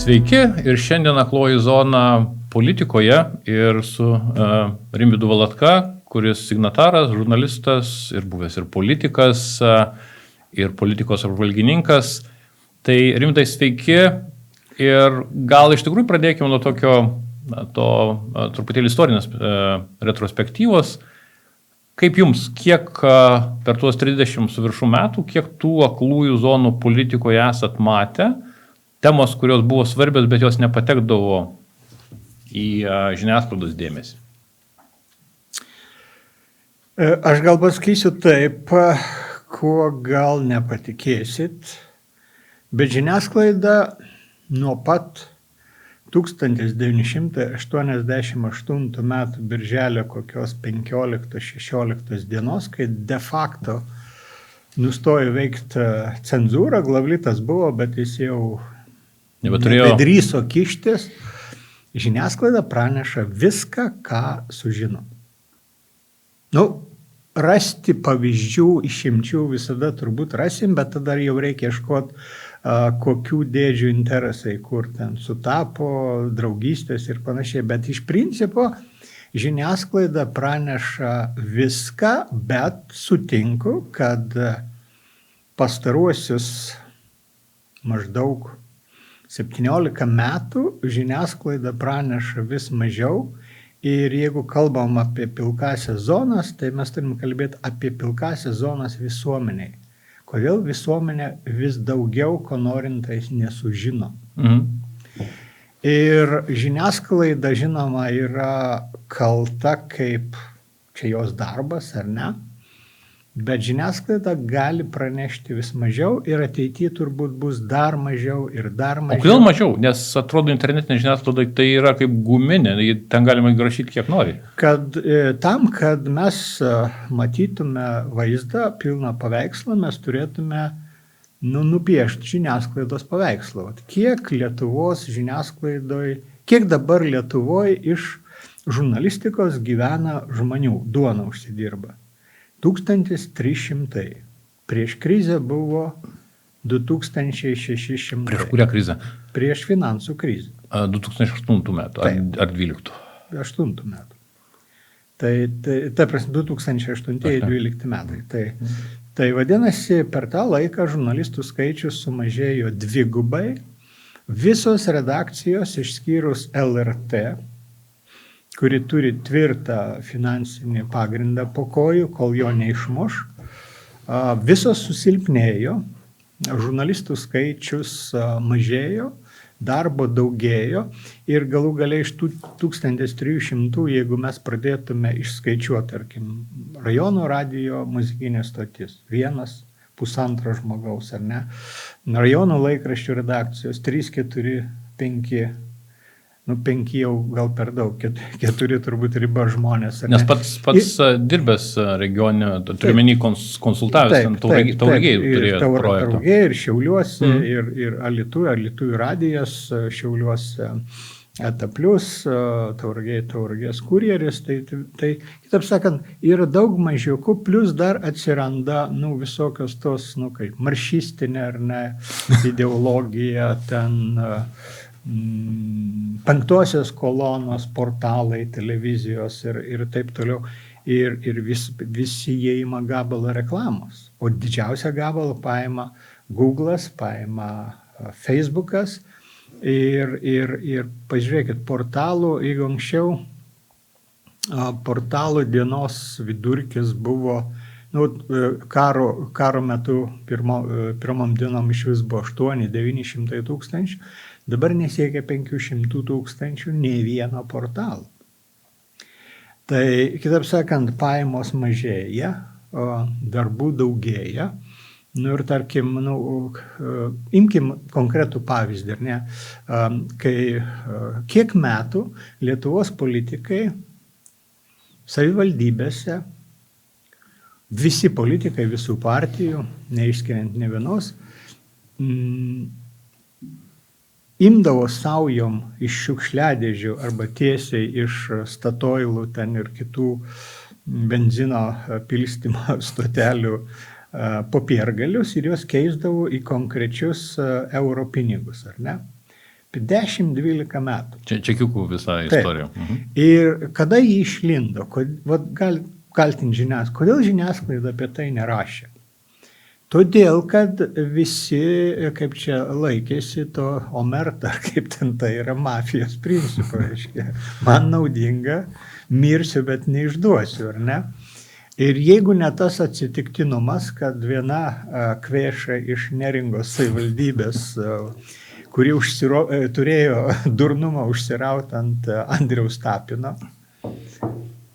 Sveiki ir šiandien Akloji zona politikoje ir su Rimvydu Valatka, kuris signataras, žurnalistas ir buvęs ir politikas, ir politikos apžvalgininkas. Tai Rimvydai sveiki ir gal iš tikrųjų pradėkime nuo to truputėlį istorinės retrospektyvos. Kaip jums, kiek per tuos 30 su viršų metų, kiek tų aklųjų zonų politikoje esat matę, temos, kurios buvo svarbios, bet jos nepatekdavo į žiniasklaidos dėmesį? Aš gal pasakysiu taip, kuo gal nepatikėsit, bet žiniasklaida nuo pat 1988 metų birželio kokios 15-16 dienos, kai de facto nustojo veikti cenzūra, Glavlitas buvo, bet jis jau nebedrįso kištis, žiniasklaida praneša viską, ką sužino. Rasti pavyzdžių, išimčių visada turbūt rasim, bet tada jau reikia ieškoti, kokių dėdžių interesai, kur ten sutapo, draugystės ir panašiai. Bet iš principo žiniasklaida praneša viską, bet sutinku, kad pastaruosius maždaug 17 metų žiniasklaida praneša vis mažiau. Ir jeigu kalbam apie pilkąsias zonas, tai mes turim kalbėti apie pilkąsias zonas visuomeniai. Kodėl visuomenė vis daugiau, ko norintais nesužino. Ir žiniasklaida, žinoma, yra kalta, kaip čia jos darbas, ar ne? Bet žiniasklaida gali pranešti vis mažiau ir ateityje turbūt bus dar mažiau ir dar mažiau. O kodėl mažiau? Nes atrodo internetinė žiniasklaida tai yra kaip guminė, ten galima įrašyti kiek nori. Tam, kad mes matytume vaizdą, pilną paveikslą, mes turėtume nupiešti žiniasklaidos paveikslą. Kiek Lietuvos žiniasklaidoje, kiek dabar Lietuvoje iš žurnalistikos gyvena žmonių, duona užsidirba. 1300. Prieš krizę buvo 2600. Prieš kurią krizę? Prieš finansų krizę. 2008 metų ar 12? 8 metų. Tai prasme 2008-2012 metai. Tai vadinasi, per tą laiką žurnalistų skaičius sumažėjo dvigubai. Visos redakcijos išskyrus LRT, kuri turi tvirtą finansinį pagrindą po kojų, kol jo neišmuš. Visos susilpnėjo, žurnalistų skaičius mažėjo, darbo daugėjo ir galų galiai iš tų 1300, jeigu mes pradėtume išskaičiuoti, tarkim, rajono radijo muzikinės stotis, 1,5 žmogaus, ar ne? Rajono laikraščių redakcijos 3, 4, 5, 5 jau gal per daug, 4 turbūt riba žmonės. Nes pats dirbęs regione, turiuomenį konsultavęs, Tauragėje turėjo projektą. Tauragėje ir Šiauliuose, ir Alytuj radijas, Šiauliuose ETA Plius, Tauragės kurjeris. Tai kitaip sakant, yra daug mažiukų, plus dar atsiranda visokios tos, kaip maršistinė ar ne, ideologija, ten penktosios kolonos, portalai, televizijos ir taip toliau. Ir visi jie ima gabalą reklamos. O didžiausią gabalą paima Google'as, paima Facebook'as. Ir pažiūrėkit, portalų, jeigu anksčiau portalų dienos vidurkis buvo, karo metu pirmom dienom iš vis buvo 800-900 tūkstančių, dabar nesiekia 500 tūkstančių nei vieno portalo. Tai, kitaip sakant, pajamos mažėja, darbų daugėja. Ir tarkim, imkim konkretų pavyzdį, ar ne? Kiek metų Lietuvos politikai savivaldybėse, visi politikai, visų partijų, neišskiriant ne vienos, imdavo saujom iš šiukšliadėžių arba tiesiai iš Statoilų ten ir kitų benzino pilstymo stotelių popiergalius ir juos keisdavo į konkrečius euro pinigus, ar ne? 10-12 metų. Čia čekiukų visa istorija. Mhm. Ir kada jį išlindo, kaltinti žiniasklaidą, kodėl žiniasklaida apie tai nerašė? Todėl, kad visi, kaip čia laikėsi to omerta, kaip ten tai yra mafijos principo, reiškia, man naudinga, mirsiu, bet neišduosiu, ar ne? Ir jeigu ne tas atsitiktinumas, kad viena kvėša iš Neringos savivaldybės, kuri turėjo durnumą užsirauti ant Andriaus Tapino,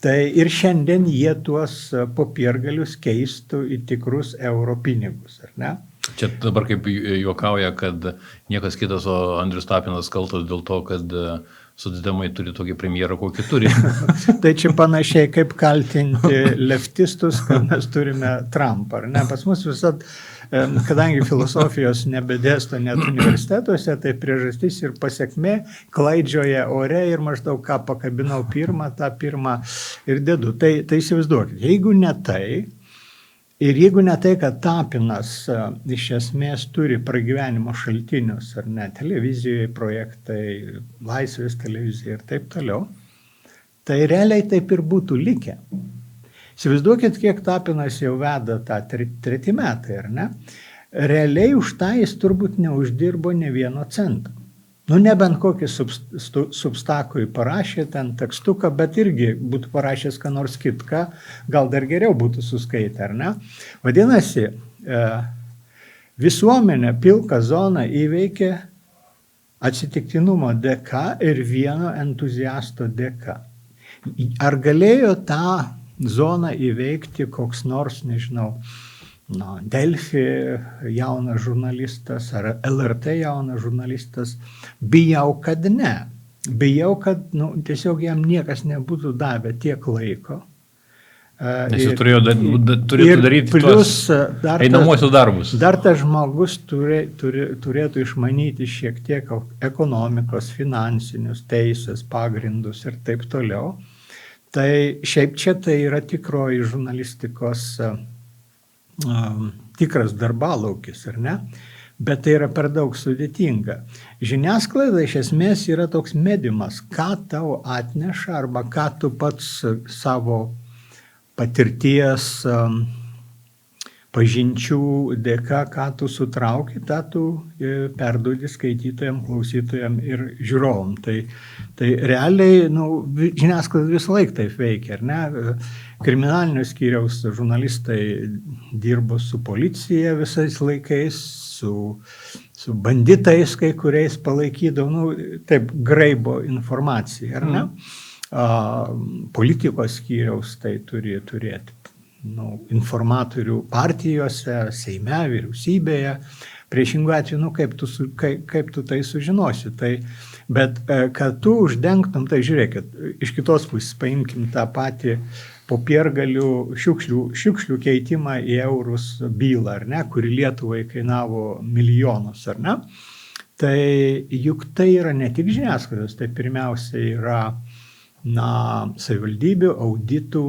tai ir šiandien jie tuos popiergalius keistų į tikrus euro pinigus, ar ne? Čia dabar kaip juokauja, kad niekas kitas, o Andrius Tapinas kaltas dėl to, kad socdemai turi tokį premjerą, kokį turi. Tai čia panašiai kaip kaltinti leftistus, kad mes turime Trumpą, ar ne? Pas mus visat, kadangi filosofijos nebedėsto net universitetuose, tai priežastis ir pasekmė klaidžioja ore ir maždaug ką pakabinau pirmą, tą pirmą ir dedu. Tai įsivaizduokit, jeigu ne tai, ir jeigu ne tai, kad Tapinas iš esmės turi pragyvenimo šaltinius, ar ne, televizijoje projektai, Laisvės televizija ir taip toliau, tai realiai taip ir būtų likę. Įsivaizduokit, kiek Tapinas jau veda tą 3 metai, ar ne? Realiai už tą jis turbūt neuždirbo ne vieno cento. Nu, nebent kokį substakui parašė ten tekstuką, bet irgi būtų parašęs ką nors kitką, gal dar geriau būtų suskaitę, ar ne? Vadinasi, visuomenė pilką zoną įveikė atsitiktinumo dėka ir vieno entuziasto dėka. Ar galėjo tą zoną įveikti koks nors, nežinau, Delfi jaunas žurnalistas ar LRT jaunas žurnalistas? Bijau, kad ne. Bijau, kad tiesiog jam niekas nebūtų davę tiek laiko. Nes jis turėtų daryti tuos einamosius darbus. Dar tas žmogus turėtų išmanyti šiek tiek ekonomikos, finansinius, teisės, pagrindus ir taip toliau. Tai šiaip čia tai yra tikroji žurnalistikos tikras darbalaukis, ar ne? Bet tai yra per daug sudėtinga. Žiniasklaida iš esmės yra toks mediumas, ką tau atneša arba ką tu pats savo patirties, pažinčių dėka, ką tu sutrauki, tą tu perduodi skaitytojam, klausytojam ir žiūrovam. Tai realiai, žiniasklaida visą laiką taip veikia, ar ne? Kriminalinio skyriaus žurnalistai dirbo su policija visais laikais, su banditais, kai kuriais palaikydavo, taip graibo informaciją, ar ne? Politikos skyriaus tai turi turėti informatorių partijose, Seime, vyriausybėje. Priešingų atveju, kaip tu tai sužinosi. Bet kad tu uždengtum, tai žiūrėkit, iš kitos pusės paimkim tą patį popiergalių šiukšlių keitimą į eurus bylą, ar ne, kuri Lietuvai kainavo milijonus, ar ne. Tai juk tai yra ne tik žiniasklaidos, tai pirmiausia yra savivaldybių, auditų,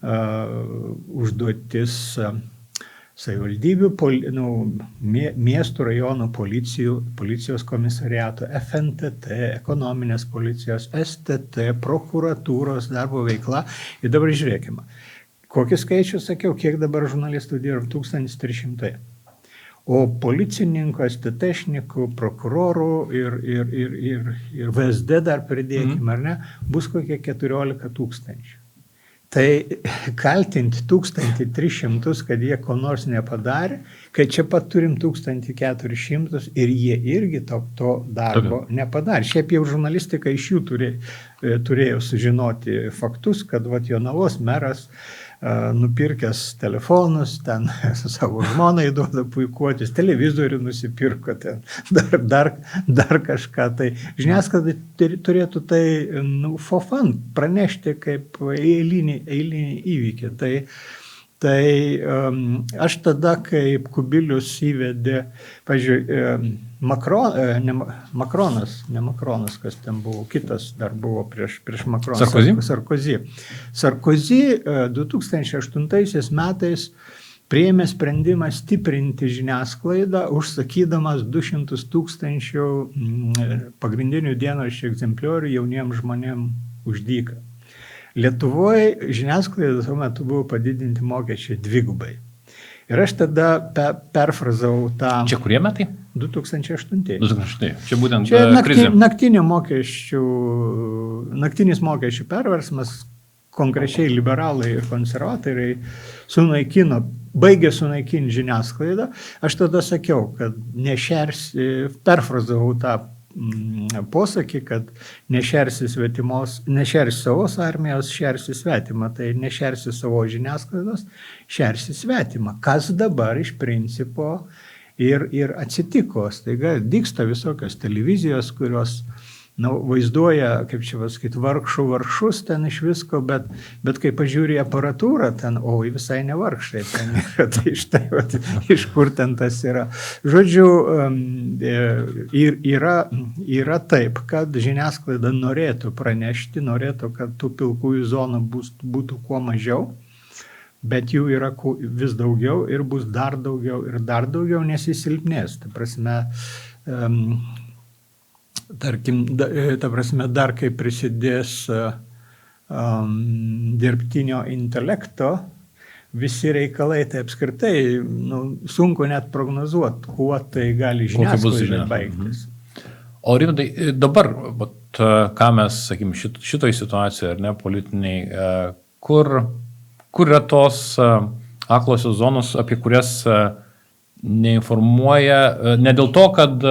užduotis savivaldybių, miestų, rajonų policijos komisariato, FNTT, ekonominės policijos, STT, prokuratūros darbo veikla. Ir dabar žiūrėkime, kokį skaičių sakiau, kiek dabar žurnalistų dirba? 1300. O policininkų, STT-šnikų, prokurorų ir VSD dar pridėkime, ar ne, bus kokie 14 000. Tai kaltinti 1300, kad jie ko nors nepadarė, kai čia pat turim 1400 ir jie irgi to darbo nepadarė. Šiaip jau žurnalistika iš jų turėjo sužinoti faktus, kad Jonavos meras nupirkęs telefonus, ten savo žmonai duoda puikuotis, televizorių nusipirko, ten dar kažką. Tai žiniasklaida turėtų tai for fun pranešti kaip eilinį įvykį. Tai aš tada, kaip Kubilius įvedė, pavyzdžiui, Makronas, kas ten buvo, kitas dar buvo prieš Makroną. Sarkozy 2008 metais priėmė sprendimą stiprinti žiniasklaidą, užsakydamas 200 000 pagrindinių dienraščių egzempliorių jauniems žmonėms už dyką. Lietuvoje žiniasklaida tuo metu buvo padidinti mokesčiai 2. Ir aš tada perfrazavau tą... Čia kurie metai? 2008. 2008. Čia būtent Čia krizė. Naktinis mokesčių perversmas, konkrečiai liberalai ir konservatoriai baigė sunaikinti žiniasklaidą. Aš tada sakiau, kad perfrazavau tą posakį, kad nešersi savos armijos, šersi svetimą, tai nešersi savo žiniasklaidos, šersi svetimą. Kas dabar iš principo ir atsitiko. Staiga dygsta visokios televizijos, kurios vaizduoja, kaip čia pasakyti, vargšus ten iš visko, bet kai pažiūri aparatūrą, ten, visai nevargšai ten yra, tai štai, iš kur ten tas yra. Žodžiu, yra taip, kad žiniasklaida norėtų pranešti, norėtų, kad tų pilkųjų zonų būtų kuo mažiau, bet jų yra vis daugiau ir bus dar daugiau, nes jis silpnės. Ta prasme, dar kai prisidės dirbtinio intelekto, visi reikalai, tai apskritai sunku net prognozuoti, kuo tai gali žiniasklaidai baigtis. O Rimvydai, dabar, ką mes, sakykime, šitoj situacijoje, ar ne, politiniai, kur yra tos aklosios zonos, apie kurias neinformuoja, ne dėl to, kad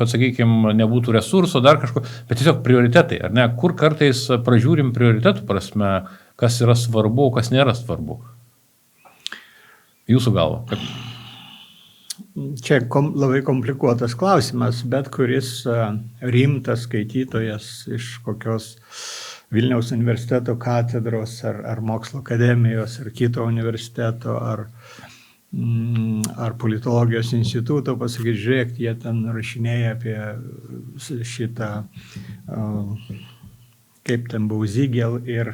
sakykime, nebūtų resursų, dar kažko, bet tiesiog prioritetai, ar ne? Kur kartais pražiūrim prioritetų prasme, kas yra svarbu, kas nėra svarbu? Jūsų galva. Čia labai komplikuotas klausimas, bet kuris rimtas skaitytojas iš kokios Vilniaus universiteto katedros ar mokslo akademijos ar kito universiteto ar politologijos instituto pasakyti, žiūrėk, jie ten rašinėja apie šitą, kaip ten buvo Ziegel ir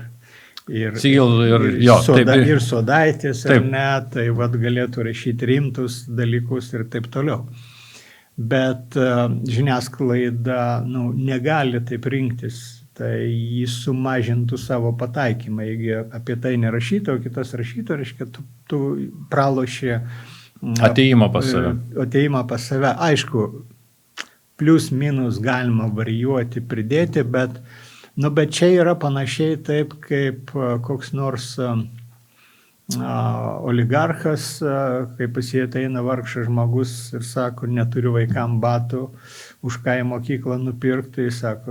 Sodaitis, ar ne, tai galėtų rašyti rimtus dalykus ir taip toliau. Bet žiniasklaida negali taip rinktis, tai jis sumažintų savo pataikymą. Jeigu apie tai nerašytų, o kitas rašytų, reiškia, tu praloši ateimą pas save. Aišku, plius minus galima varijuoti, pridėti, bet čia yra panašiai taip, kaip koks nors oligarchas, kai pas jį ateina vargšas žmogus ir sako, neturiu vaikam batų, už ką į mokyklą nupirkti, jis sako,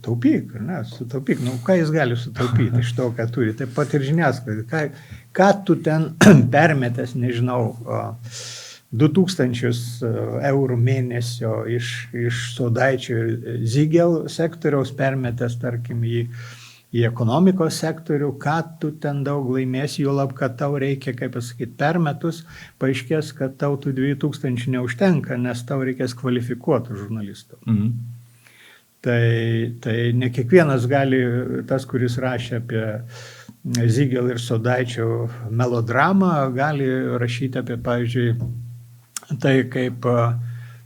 taupyk, sutaupyk. Ką jis gali sutaupyti iš to, ką turi? Taip pat ir žiniasklaida. Ką tu ten permetęs, nežinau, 2000 eurų mėnesio iš Sodaičio ir Ziegel sektoriaus permetęs, tarkim, į ekonomikos sektorių, ką tu ten daug laimėsi, juolab, kad tau reikia, kaip pasakyti, per metus, paaiškės, kad tau tų 2000 neužtenka, nes tau reikės kvalifikuotų žurnalistų. Tai ne kiekvienas gali, tas, kuris rašė apie Ziegel ir Sodaičio melodramą, gali rašyti apie, pavyzdžiui, tai kaip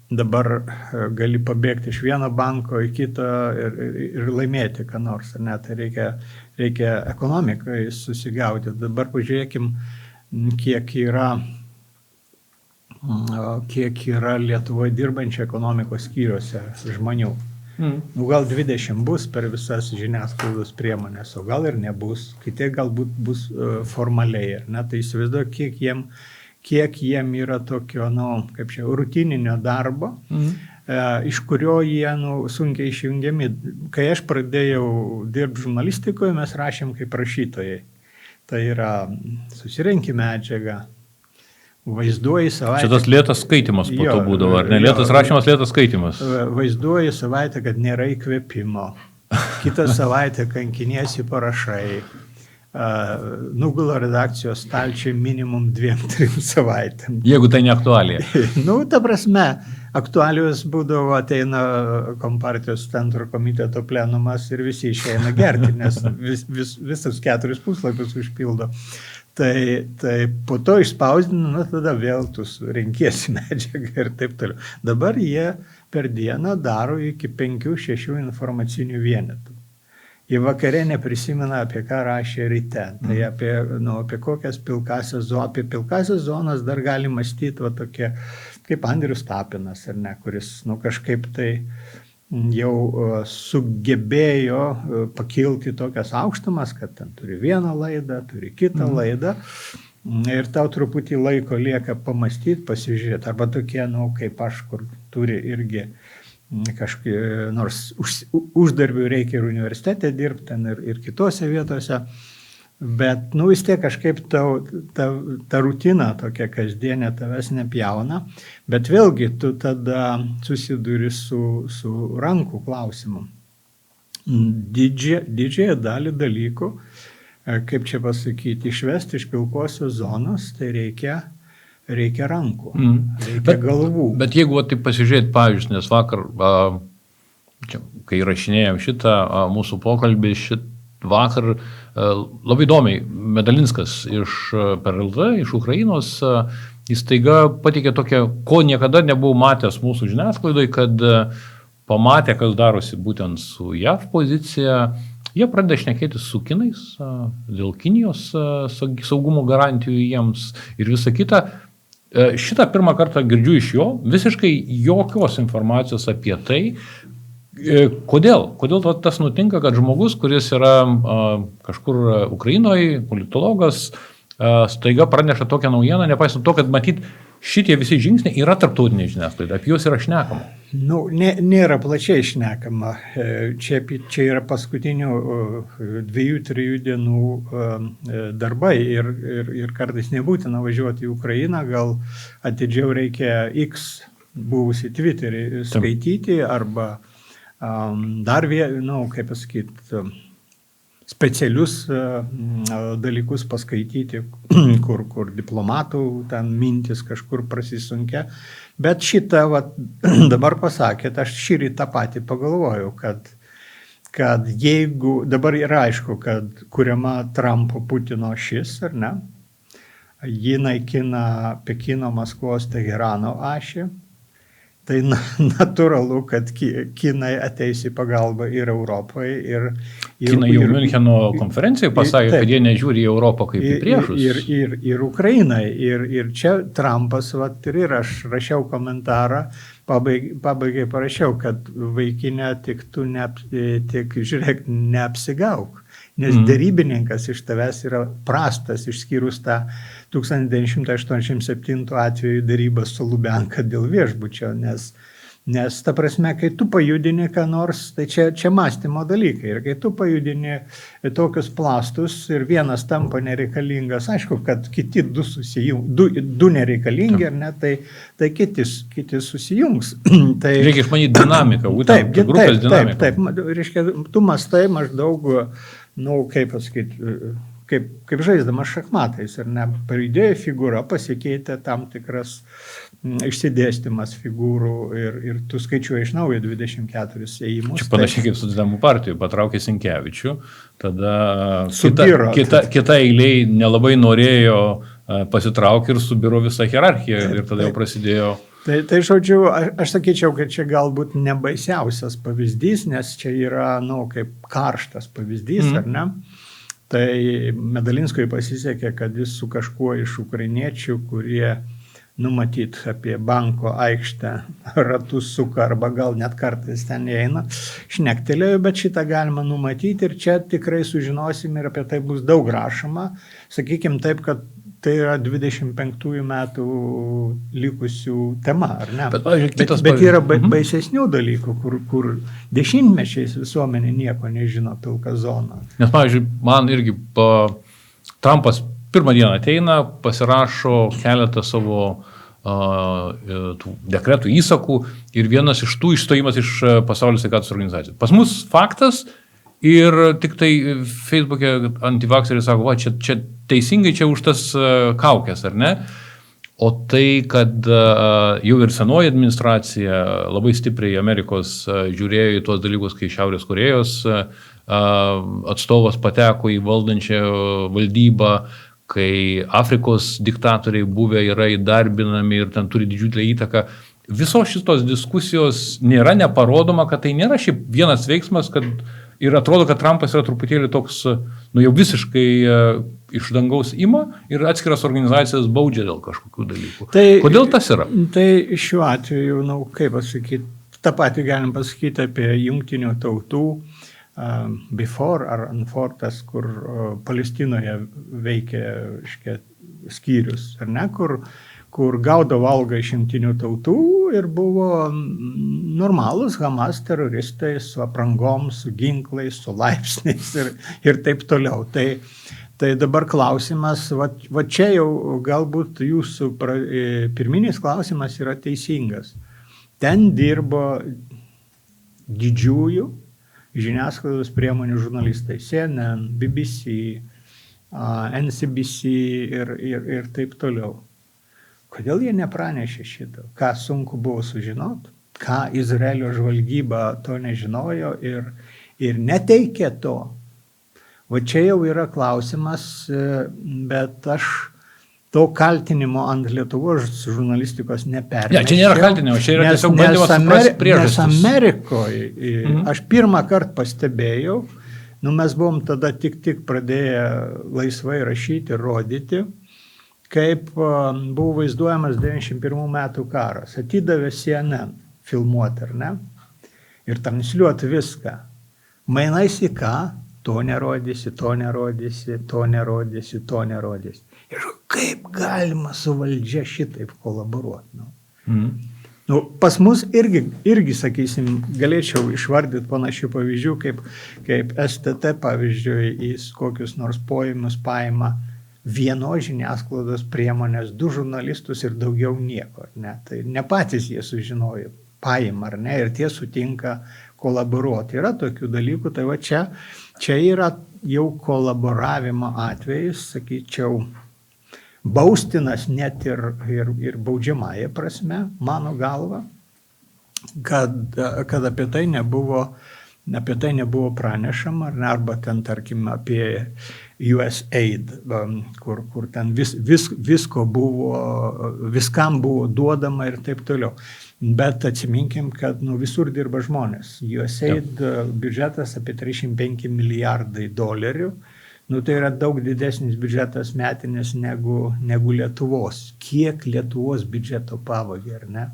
dabar gali pabėgti iš vieno banko į kitą ir laimėti ką nors. Tai reikia ekonomikai susigaudyti. Dabar pažiūrėkim, kiek yra Lietuvoje dirbančių ekonomikos skyriuose žmonių. Gal 20 bus per visas žiniasklaidos priemonės, o gal ir nebus. Kiti galbūt bus formaliai. Tai įsivaizduoju, kiek jiem yra tokio, kaip čia, rutininio darbo, iš kurio jie sunkiai išjungiami. Kai aš pradėjau dirbti žurnalistikoje, mes rašėm kaip rašytojai. Tai yra susirenki medžiagą, vaizduoji savaitę. Čia tas lėtas skaitimas po to būdavo, ar ne? Lėtas rašymas, lėtas skaitimas. Vaizduoji savaitę, kad nėra įkvėpimo. Kitą savaitę kankiniesi parašai. Nugula redakcijos stalčiai minimum 2-3 savaitėm. Jeigu tai ne aktualija. Ta prasme, aktualijos būdavo, ateina Kompartijos centro komiteto plenumas ir visi išeina gerti, nes visus 4 puslapius užpildo. Tai po to išspausdina, tada vėl tu renkiesi medžiagą ir taip toliau. Dabar jie per dieną daro iki 5-6 informacinių vienetų. Į vakarę neprisimena, apie ką rašė ryte. Tai apie kokias pilkasias zonas. Apie pilkasias zonas dar gali mąstyti tokie, kaip Andrius Tapinas, ar ne, kuris kažkaip tai jau sugebėjo pakilti tokias aukštumas, kad ten turi vieną laidą, turi kitą laidą ir tau truputį laiko lieka pamastyti, pasižiūrėti. Arba tokie, kaip aš, kur turi irgi nors uždarbių reikia ir universitete dirbti ten ir kitose vietose, bet vis tiek kažkaip ta rutina tokia kasdienė tavęs nepjauna, bet vėlgi tu tada susiduri su rankų klausimu. Didžiąją dalį dalykų, kaip čia pasakyti, išvesti iš pilkosios zonos, tai reikia rankų, reikia galvų. Bet jeigu taip pasižiūrėti pavyzdžiui, nes vakar, kai rašinėjom šitą mūsų pokalbį, vakar labai įdomiai Medalinskas per LT, iš Ukrainos, jis staiga pateikė tokią, ko niekada nebuvau matęs mūsų žiniasklaidoj, kad pamatė, kas darosi būtent su JAV pozicija, jie pradeda šnekėti su kinais dėl Kinijos saugumo garantijų jiems ir visa kita. Šitą pirmą kartą girdžiu iš jo, visiškai jokios informacijos apie tai, kodėl tas nutinka, kad žmogus, kuris yra kažkur Ukrainoje, politologas, staiga praneša tokią naujieną, nepaisant to, kad matyt šitie visi žingsniai yra tarptautinė žiniasklaida, apie juos yra šnekama. Nėra plačiai šnekama. Čia yra paskutinių 2-3 dienų darbai ir kartais nebūtina važiuoti į Ukrainą, gal atidžiau reikia X buvusi Twitterį skaityti arba dar kaip pasakyti, specialius dalykus paskaityti, kur diplomatų ten mintis kažkur prasisunkia. Bet šitą dabar pasakėt, aš šį rytą tą patį pagalvojau, kad jeigu dabar yra aišku, kad kuriama Trumpo Putino šis, ar ne, ji naikina Pekino, Maskvos, Teherano ašį, tai natūralu, kad Kinai ateis į pagalbą ir Europai. Kinai jau Miuncheno konferencijoje pasakė, kad jie nežiūri į Europą kaip į priešus. Ir Ukrainai. Ir čia Trumpas, ir aš rašiau komentarą, pabaigai parašiau, kad vaikinė tik žiūrėk, neapsigauk. Nes derybininkas iš tavęs yra prastas, išskyrus tą 1987 atveju derybas su Lubianka dėl viešbučio, nes ta prasme, kai tu pajudini ką nors, tai čia mąstymo dalykai. Ir kai tu pajudini tokius plastus ir vienas tampa nereikalingas, aišku, kad kiti du nereikalingi, ar ne, tai kiti susijungs. Reikia išmanyti dinamiką, būtent grupės dinamiką. Taip, reiškia, tu mąstai maždaug, kaip pasakyti, kaip žaisdamas šachmatais, ar ne, pajudėjo figūra, pasikeitė tam tikras išsidėstymas figūrų ir tu skaičiuoji iš naujo 24 ėjimus. Čia panašiai kaip Socdemų partijų, patraukė Sinkevičių, tada kita eiliai nelabai norėjo pasitraukti ir subiro visą hierarchiją ir tada jau prasidėjo. Tai žodžiu, aš sakyčiau, kad čia galbūt nebaisiausias pavyzdys, nes čia yra, kaip karštas pavyzdys, ar ne? Tai Medalinskui pasisekė, kad jis su kažkuo iš ukrainiečių, kurie numatyt apie banko aikštę ratus suka arba gal net kartais ten eina, šnektelėjo, bet šitą galima numatyti ir čia tikrai sužinosim ir apie tai bus daug rašoma. Sakykime taip, kad tai yra 25 metų likusių tema, ar ne? Bet yra baisesnių dalykų, kur dešimtmečiais visuomenė nieko nežino pilka zona. Nes, pavyzdžiui, man irgi Trumpas pirmą dieną ateina, pasirašo keletą savo dekretų įsakų ir vienas iš tų išstojimas iš Pasaulio sveikatos organizacijos. Pas mus faktas ir tik tai Facebook'e antivakseriai sako, čia teisingai čia už tas kaukės, ar ne? O tai, kad jau ir senoji administracija labai stipriai Amerikos žiūrėjo į tuos dalykus, kai Šiaurės Korėjos atstovas pateko į valdančią valdybą, kai Afrikos diktatoriai buvę yra įdarbinami ir ten turi didžiulę įtaką. Visos šitos diskusijos nėra neparodoma, kad tai nėra šiaip vienas veiksmas, kad ir atrodo, kad Trumpas yra truputėlį toks, jau visiškai iš dangaus ima ir atskiras organizacijas baudžia dėl kažkokių dalykų. Kodėl tas yra? Tai šiuo atveju, kaip pasakyti, tą patį galim pasakyti apie jungtinių tautų before ar unfor, tas, kur Palestinoje veikia skyrius, ar ne, kur gaudavo algą iš jungtinių tautų ir buvo normalus Hamas teroristai su aprangom, su ginklais, su laipsniais ir taip toliau. Tai dabar klausimas, va čia jau galbūt jūsų pirminis klausimas yra teisingas. Ten dirbo didžiųjų žiniasklaidos priemonių žurnalistai, CNN, BBC, NCBC ir taip toliau. Kodėl jie nepranešė šito? Ką sunku buvo sužinoti? Ką Izraelio žvalgyba to nežinojo ir neteikė to? Va čia jau yra klausimas, bet aš to kaltinimo ant Lietuvos žurnalistikos nepernešiau. Čia nėra kaltinimo, čia yra tiesiog bandymas suprasti priežastis. Nes Amerikoje aš pirmą kartą pastebėjau, mes buvom tada tik pradėję laisvai rašyti, rodyti, kaip buvo vaizduojamas 91 metų karas. Atidavė CNN filmuoti, ar ne? Ir transliuoti viską. Mainais į ką? To nerodysi, to nerodysi, to nerodysi, to nerodysi. Ir kaip galima su valdžia šitaip kolaboruoti? Pas mus irgi, sakysim, galėčiau išvardyti panašių pavyzdžių, kaip STT, pavyzdžiui, į kokius nors poėmius paima vienos žiniasklaidos priemonės, 2 žurnalistus ir daugiau nieko. Ne? Tai ne patys jie sužinojo, paima, ar ne, ir tie sutinka kolaboruoti. Yra tokių dalykų, tai va čia yra jau kolaboravimo atvejis, sakyčiau, baustinas net ir baudžiamąją prasme, mano galva, kad apie tai nebuvo pranešama, arba ten, tarkim, apie USAID, kur ten viskam buvo duodama ir taip toliau. Bet atsiminkim, kad visur dirba žmonės. USAID biudžetas apie 305 milijardai dolerių. Tai yra daug didesnis biudžetas metinis negu Lietuvos. Kiek Lietuvos biudžeto pavogė, ar ne?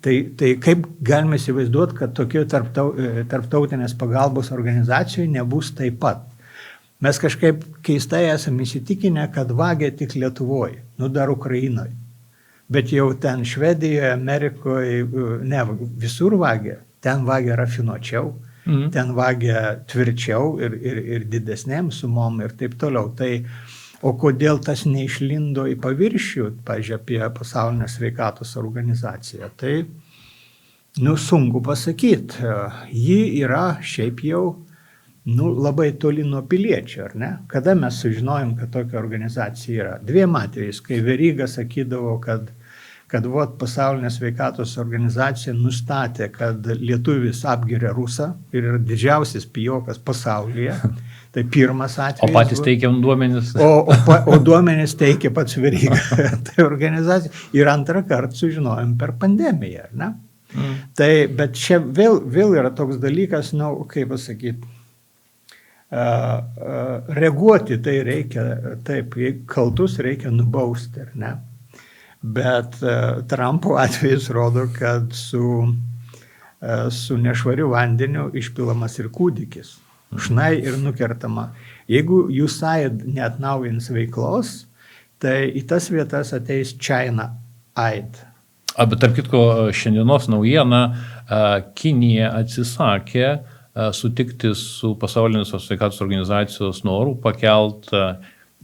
Tai kaip galime įsivaizduoti, kad tokio tarptautinės pagalbos organizacijoje nebus taip pat. Mes kažkaip keistai esame įsitikinę, kad vagia tik Lietuvoje, dar Ukrainoje. Bet jau ten Švedijoje, Amerikoje, ne, visur vagia. Ten vagia rafinuočiau, ten vagia tvirčiau ir didesnėm sumom ir taip toliau. O kodėl tas neišlindo į paviršių, pavyzdžiui, apie Pasaulinę sveikatos organizaciją, tai sunku pasakyti. Ji yra šiaip jau labai toli nuo piliečio, ar ne? Kada mes sužinojom, kad tokia organizacija yra? 2 atvejais, kai Veryga sakydavo, kad Pasaulinė sveikatos organizacija nustatė, kad lietuvis apgiria rusą ir yra didžiausias pijokas pasaulyje. Tai pirmas atvejis. O patys teikiam duomenis. O duomenis teikia pats Veryga. Tai organizacija. Ir antrą kartą sužinojom per pandemiją, ar ne? Bet čia vėl yra toks dalykas, kaip pasakyti, reaguoti tai reikia, taip, kaltus reikia nubausti, ar ne? Bet Trumpo atvejis rodo, kad su nešvariu vandeniu išpilamas ir kūdikis. Šnai ir nukertama. Jeigu USAID neatnaujins veiklos, tai į tas vietas ateis China Aid. Bet tarp kitko, šiandienos naujiena, Kinija atsisakė sutikti su Pasaulinės sveikatos organizacijos noru pakelt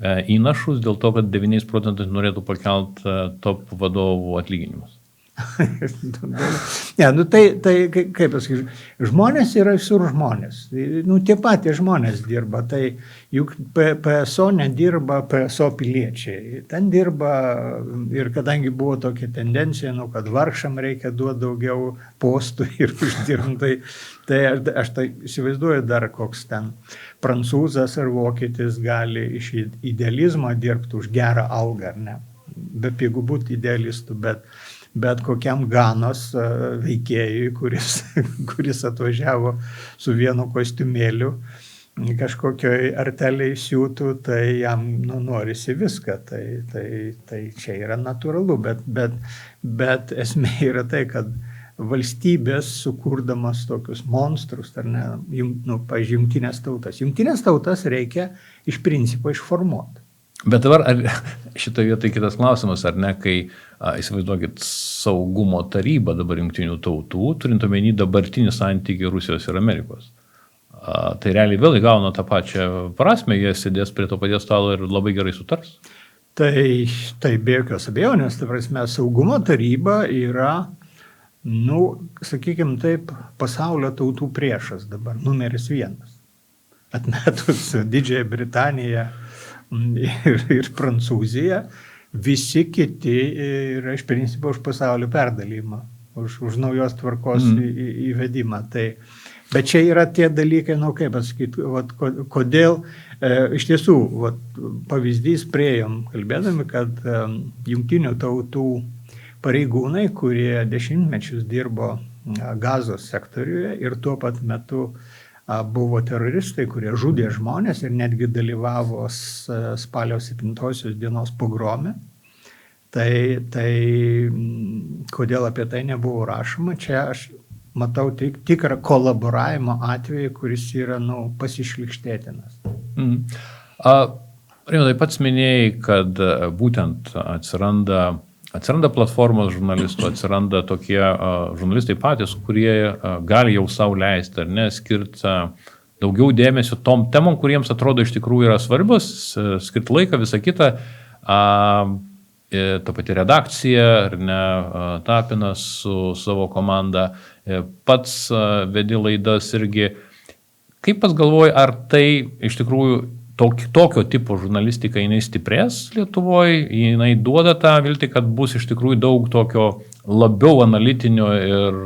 įnašus dėl to, kad 9% norėtų pakelt top vadovų atlyginimus. Ne, nu tai kaip pasakyti, žmonės yra visur žmonės. Nu, tie patys žmonės dirba, tai juk PSO nedirba PSO piliečiai. Ten dirba ir kadangi buvo tokia tendencija, nu, kad vargšam reikia duoti daugiau postų ir uždirbti, tai aš tai įsivaizduoju dar koks ten prancūzas ar vokietis gali iš idealizmo dirbti už gerą algą, ar ne? Be pigų būti idealistų, bet kokiam Ganos veikėjui, kuris atvažiavo su vienu kostiumėliu, kažkokioj arteliai siūtų, tai jam norisi viską. Tai čia yra natūralu, bet esmė yra tai, kad valstybės sukurdamas tokius monstrus, ar ne, pavyzdžiui, jungtinės tautas. Jungtinės tautas reikia iš principo išformuoti. Bet dabar šitoje vietoje kitas klausimas, ar ne, kai įsivaizduokit saugumo tarybą dabar jungtinių tautų, turint omeny dabartinį santykį Rusijos ir Amerikos. Tai realiai vėl įgauna tą pačią prasme, jie sėdės prie to paties stalo ir labai gerai sutars? Tai be jokios abejonės, tai prasme, saugumo taryba yra, sakykime taip, pasaulio tautų priešas dabar, numeris 1. Atmetus Didžiąją Britaniją ir Prancūziją, visi kiti yra iš principo už pasaulio perdalymą, už naujos tvarkos įvedimą. Bet čia yra tie dalykai, kaip pasakyti, kodėl iš tiesų pavyzdys priėjom, kalbėdami, kad jungtinių tautų pareigūnai, kurie dešimtmečius dirbo Gazos sektoriuje ir tuo pat metu buvo teroristai, kurie žudė žmonės ir netgi dalyvavo spalio 7 dienos pogrome. Tai kodėl apie tai nebuvo rašoma, čia aš matau tikrą kolaboravimo atvejį, kuris yra pasišlikštėtinas. Rimvydai, pats minėjai, kad būtent atsiranda platformos žurnalistų, atsiranda tokie žurnalistai patys, kurie gali jau savo leisti, ar ne, skirti daugiau dėmesio tom temom, kuriems atrodo iš tikrųjų yra svarbios, skirti laiką, visą kitą. Ta pati redakcija, ar ne, Tapinas su savo komanda, pats vedi laidas irgi. Kaip pats galvoji, ar tai iš tikrųjų tokio tipo žurnalistika jinai stiprės Lietuvoje, jinai duoda tą viltį, kad bus iš tikrųjų daug tokio labiau analitinio ir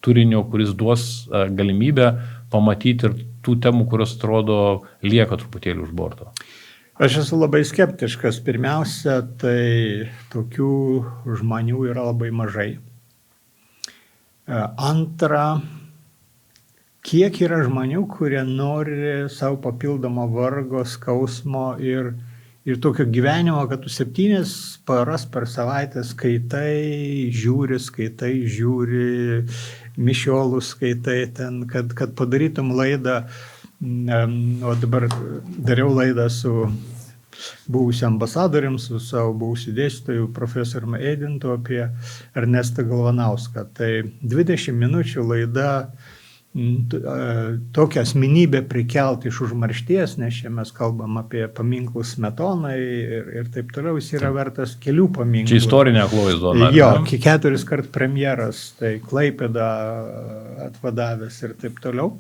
turinio, kuris duos galimybę pamatyti ir tų temų, kurios atrodo lieka truputėlį už borto? Aš esu labai skeptiškas. Pirmiausia, tai tokių žmonių yra labai mažai. Antra, kiek yra žmonių, kurie nori savo papildomo vargo, skausmo ir tokio gyvenimo, kad tu 7 paras per savaitę skaitai, žiūri, mišiolus skaitai ten, kad padarytum laidą. O dabar dariau laidą su buvusiu ambasadorium, su savo buvusiu dėstytoju profesoriumi Eidintu apie Ernestą Galvanauską. Tai 20 minučių laida tokią asmenybę prikelti iš užmaršties, nes čia mes kalbam apie paminklus Smetonai ir taip toliau, jis yra vertas kelių paminklų. Čia istorinė akloji zona. Jo, 4 kart premjeras, tai Klaipėdą atvadavęs ir taip toliau.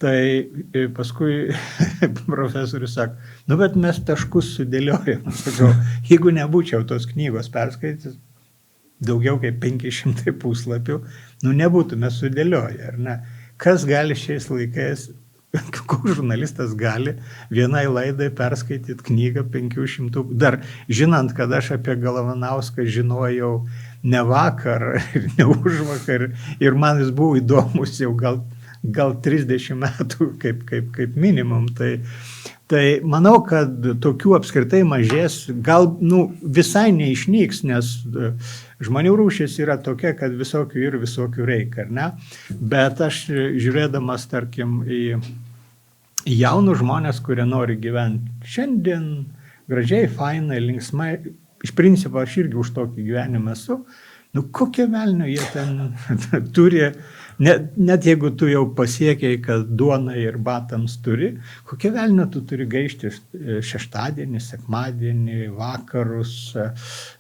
Tai paskui profesorius sako, bet mes taškus sudėliojam. Sakau, jeigu nebūčiau tos knygos perskaitęs, daugiau kaip 500 puslapių, nebūtume sudėlioję, ar ne? Kas gali šiais laikais, koks žurnalistas gali vienai laidai perskaityti knygą 500, dar žinant, kad aš apie Galvanauską žinojau ne vakar ir ne užvakar ir man jis buvo įdomus jau gal 30 metų kaip minimum. Tai manau, kad tokių apskritai mažės, gal visai neišnyks, nes žmonių rūšis yra tokia, kad visokių reikia, ar ne? Bet aš žiūrėdamas, tarkim, į jaunus žmonės, kurie nori gyventi šiandien, gražiai, fainai, linksmai, iš principo aš irgi už tokį gyvenimą esu, kokie velnio jie ten turi, net jeigu tu jau pasiekiai, kad duonai ir batams turi, kokie velnio tu turi gaišti šeštadienį, sekmadienį, vakarus.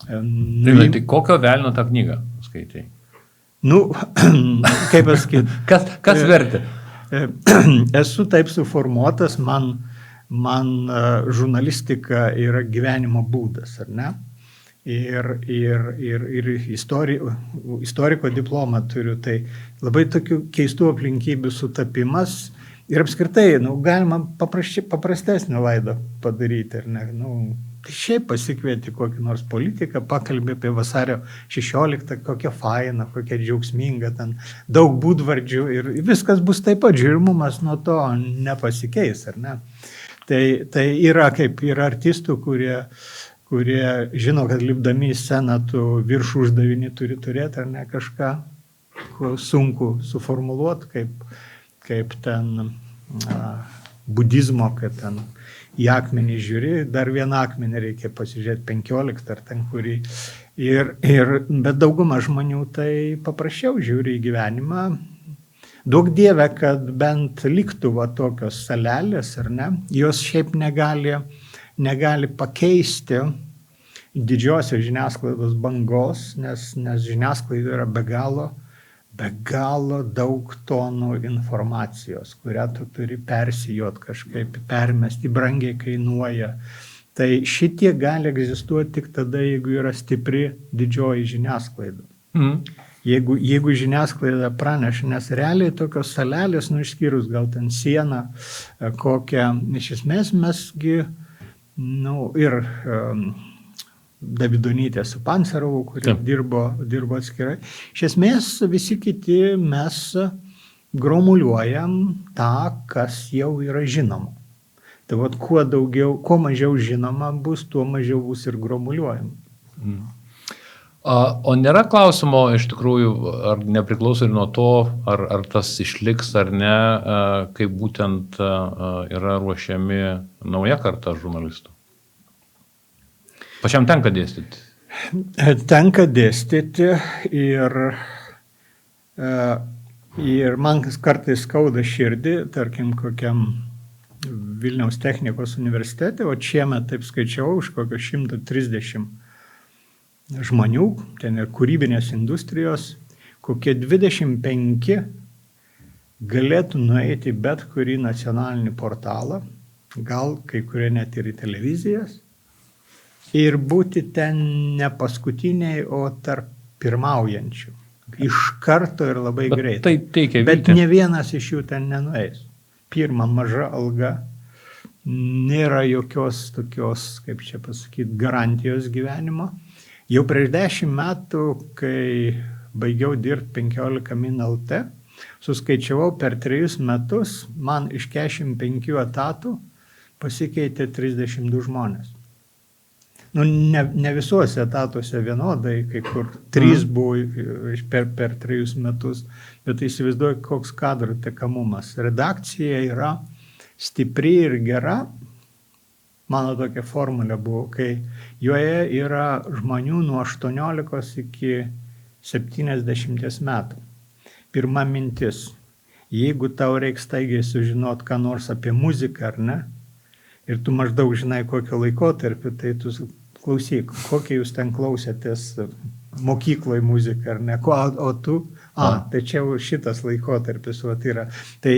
Tai kokio velnio tą knygą skaitai? Nu, kaip pasakyti. Kas vertė? Esu taip suformuotas, man žurnalistika yra gyvenimo būdas, ar ne? Ir istoriko diplomą turiu, tai labai tokių keistų aplinkybių sutapimas ir apskritai, galima paprastesnį laidą padaryti, ar ne? Tai šiaip pasikvieti kokį nors politiką, pakalbė apie vasario 16, kokia faina, kokia džiaugsminga, ten daug būdvardžių ir viskas bus taip pat, žiūrimumas nuo to nepasikeis, ar ne? Tai yra kaip yra artistų, kurie žino, kad lipdami į sceną tu virš uždavinį turi turėti, ar ne, kažką sunku suformuluoti, kaip ten budizmo, kad ten į akmenį žiūri, dar vieną akmenį reikia pasižiūrėti 15 ar ten kurį. Bet dauguma žmonių tai paprasčiau žiūri į gyvenimą. Daug dieve, kad bent liktų va tokios salelės, ar ne, jos šiaip negali pakeisti didžiosios žiniasklaidos bangos, nes žiniasklaida yra be galo daug tonų informacijos, kurią tu turi persijot kažkaip, permesti, brangiai kainuoja. Tai šitie gali egzistuoti tik tada, jeigu yra stipri didžioji žiniasklaida. Jeigu žiniasklaida praneša, nes realiai tokios salelės, išskyrus gal ten sieną kokią, iš esmės mesgi, ir Davidonytė su Pancerovu, kurie dirbo atskirai. Iš esmės visi kiti mes gromuliuojam tą, kas jau yra žinoma. Tai vat, kuo mažiau žinoma bus, tuo mažiau bus ir gromuliuojama. O nėra klausimo iš tikrųjų, ar nepriklauso ir nuo to, ar tas išliks ar ne, kaip būtent yra ruošiami nauja karta žurnalistų? Pačiam tenka dėstyti? Tenka dėstyti ir man kartais skauda širdį, tarkim, kokiam Vilniaus technikos universitete, o šiemet taip skaičiau už kokio 130 žmonių, ten ir kūrybinės industrijos, kokie 25 galėtų nueiti bet kurį nacionalinį portalą, gal kai kurie net ir į televizijas, ir būti ten ne paskutiniai, o tarp pirmaujančių. Iš karto ir labai greitai. Tai teikia viltį. Bet ne vienas iš jų ten nenueis. Pirma, maža alga, nėra jokios tokios, kaip čia pasakyti, garantijos gyvenimo. Jau prieš 10 metų, kai baigiau dirbti 15 min LT, suskaičiavau per 3 metus, man iš 45 etatų pasikeitė 32 žmonės. Ne visuose etatuose vienodai, kai kur 3 buvo per 3 metus, bet įsivaizduoju, koks kadrų tekamumas. Redakcija yra stipri ir gera, mano tokia formulė buvo, kai joje yra žmonių nuo 18 iki 70 metų. Pirma mintis, jeigu tau reiks staigiai sužinot, ką nors apie muziką ar ne, ir tu maždaug žinai kokio laikotarpį, tai tu klausyk, kokie jūs ten klausėtės mokykloje muziką ar ne, o tu, tai čia šitas laikotarpis yra. Tai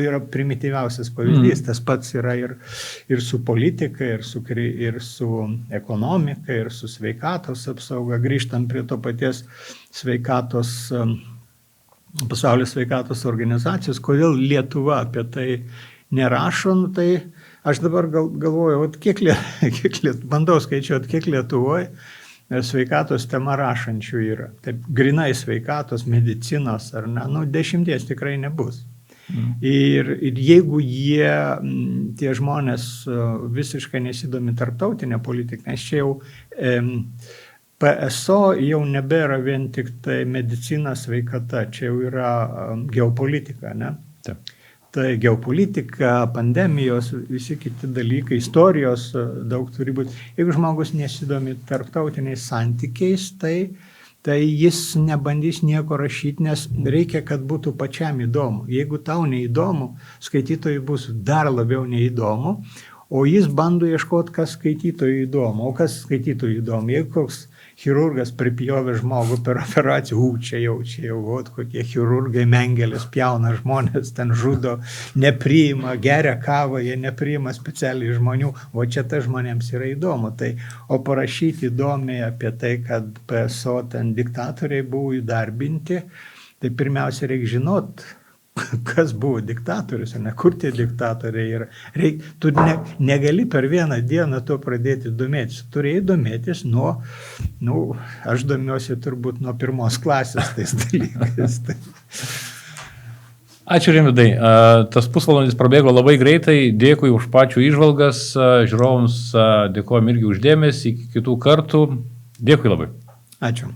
yra primityviausias pavyzdys, tas pats yra ir su politika, ir su ekonomika, ir su sveikatos apsauga. Grįžtam prie to paties pasaulio sveikatos organizacijos, kodėl Lietuva apie tai nerašo, tai aš dabar galvoju, bandau skaičiuoti, kiek Lietuvoje sveikatos tema rašančių yra. Taip, grinai sveikatos, medicinos ar ne, 10 tikrai nebus. Ir jeigu tie žmonės visiškai nesidomi tarptautinė politika, nes čia jau PSO jau nebėra vien tik tai medicina, sveikata, čia jau yra geopolitika, ne? Taip. Tai geopolitika, pandemijos, visi kiti dalykai, istorijos daug turi būti. Jeigu žmogus nesidomi tarptautiniais santykiais, tai jis nebandys nieko rašyti, nes reikia, kad būtų pačiam įdomu. Jeigu tau neįdomu, skaitytojui bus dar labiau neįdomu, o jis bando ieškoti, kas skaitytojui įdomu. O kas skaitytojui įdomu? Jeigu koks chirurgas pripjovė žmogų per operaciją, čia jau, kokie chirurgai Mengelis pjauna žmonės, ten žudo, nepriima, geria kavą, jie nepriima specialiai žmonių, o čia tai žmonėms yra įdomu. Tai, o parašyti įdomiai apie tai, kad PSO ten diktatoriai buvo įdarbinti, tai pirmiausia reikia žinot, kas buvo diktatorius, ne kur tie diktatoriai yra. Tu negali per vieną dieną to pradėti domėtis. Turėjai domėtis aš domiuosi turbūt nuo 1 klasės tais dalykais. Ačiū, Rimvydai. Tas pusvalandis prabėgo labai greitai. Dėkui už pačių įžvalgas. Žiūrovams dėkojom irgi už dėmesį. Iki kitų kartų. Dėkui labai. Ačiū.